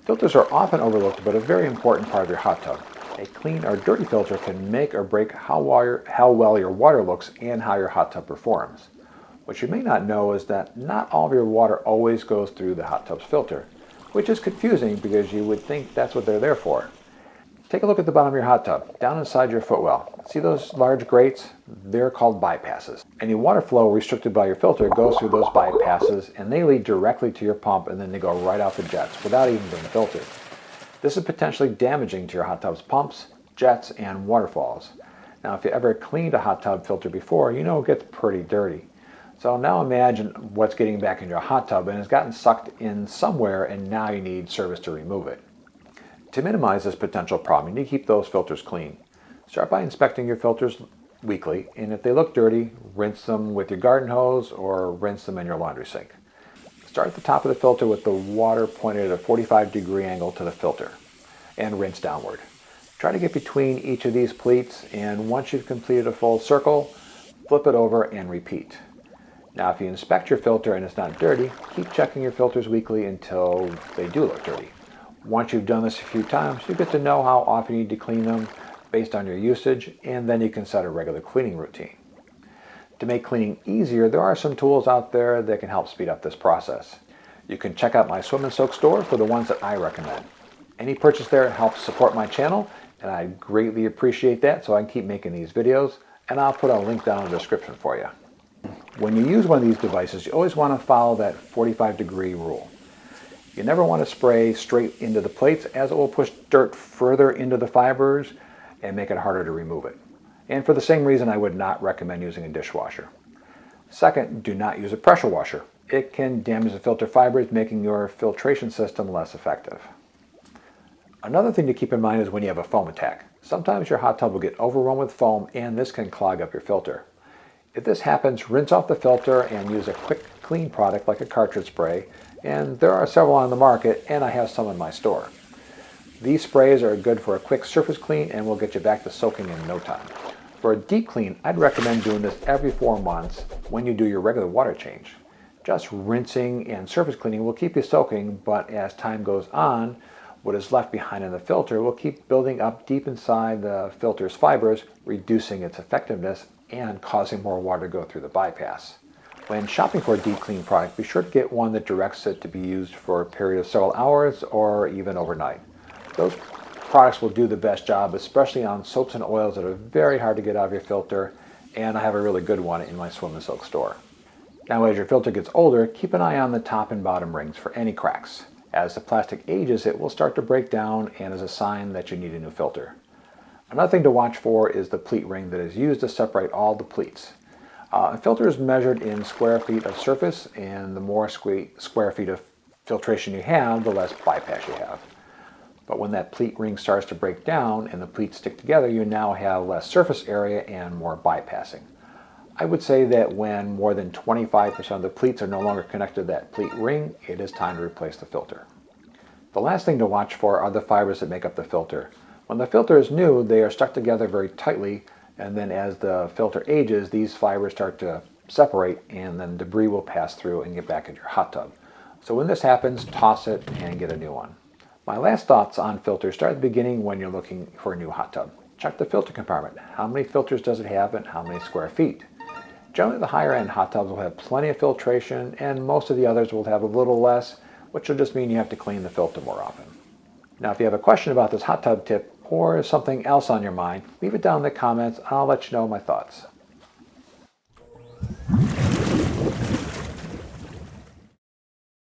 Filters are often overlooked, but a very important part of your hot tub. A clean or dirty filter can make or break how well your water looks and how your hot tub performs. What you may not know is that not all of your water always goes through the hot tub's filter, which is confusing because you would think that's what they're there for. Take a look at the bottom of your hot tub, down inside your footwell. See those large grates? They're called bypasses. Any water flow restricted by your filter goes through those bypasses, and they lead directly to your pump, and then they go right out the jets without even being filtered. This is potentially damaging to your hot tub's pumps, jets, and waterfalls. Now, if you ever cleaned a hot tub filter before, you know it gets pretty dirty. So now imagine what's getting back into your hot tub and has gotten sucked in somewhere, and now you need service to remove it. To minimize this potential problem, you need to keep those filters clean. Start by inspecting your filters weekly, and if they look dirty, rinse them with your garden hose or rinse them in your laundry sink. Start at the top of the filter with the water pointed at a 45-degree angle to the filter, and rinse downward. Try to get between each of these pleats, and once you've completed a full circle, flip it over and repeat. Now, if you inspect your filter and it's not dirty, keep checking your filters weekly until they do look dirty. Once you've done this a few times, you get to know how often you need to clean them based on your usage, and then you can set a regular cleaning routine. To make cleaning easier, there are some tools out there that can help speed up this process. You can check out my Swim and Soak store for the ones that I recommend. Any purchase there helps support my channel, and I greatly appreciate that, so I can keep making these videos, and I'll put a link down in the description for you. When you use one of these devices, you always want to follow that 45-degree rule. You never want to spray straight into the plates, as it will push dirt further into the fibers and make it harder to remove it. And for the same reason, I would not recommend using a dishwasher. Second, do not use a pressure washer. It can damage the filter fibers, making your filtration system less effective. Another thing to keep in mind is when you have a foam attack. Sometimes your hot tub will get overrun with foam, and this can clog up your filter. If this happens, rinse off the filter and use a quick clean product like a cartridge spray, and there are several on the market, and I have some in my store. These sprays are good for a quick surface clean and will get you back to soaking in no time. For a deep clean, I'd recommend doing this every 4 months when you do your regular water change. Just rinsing and surface cleaning will keep you soaking, but as time goes on, what is left behind in the filter will keep building up deep inside the filter's fibers, reducing its effectiveness and causing more water to go through the bypass. When shopping for a deep clean product, be sure to get one that directs it to be used for a period of several hours or even overnight. Those products will do the best job, especially on soaps and oils that are very hard to get out of your filter, and I have a really good one in my Swim and Soak store. Now, as your filter gets older, keep an eye on the top and bottom rings for any cracks. As the plastic ages, it will start to break down and is a sign that you need a new filter. Another thing to watch for is the pleat ring that is used to separate all the pleats. A filter is measured in square feet of surface, and the more square feet of filtration you have, the less bypass you have. But when that pleat ring starts to break down and the pleats stick together, you now have less surface area and more bypassing. I would say that when more than 25% of the pleats are no longer connected to that pleat ring, it is time to replace the filter. The last thing to watch for are the fibers that make up the filter. When the filter is new, they are stuck together very tightly, and then as the filter ages, these fibers start to separate, and then debris will pass through and get back into your hot tub. So when this happens, toss it and get a new one. My last thoughts on filters start at the beginning when you're looking for a new hot tub. Check the filter compartment. How many filters does it have and how many square feet? Generally, the higher end hot tubs will have plenty of filtration, and most of the others will have a little less, which will just mean you have to clean the filter more often. Now, if you have a question about this hot tub tip or something else on your mind, leave it down in the comments and I'll let you know my thoughts.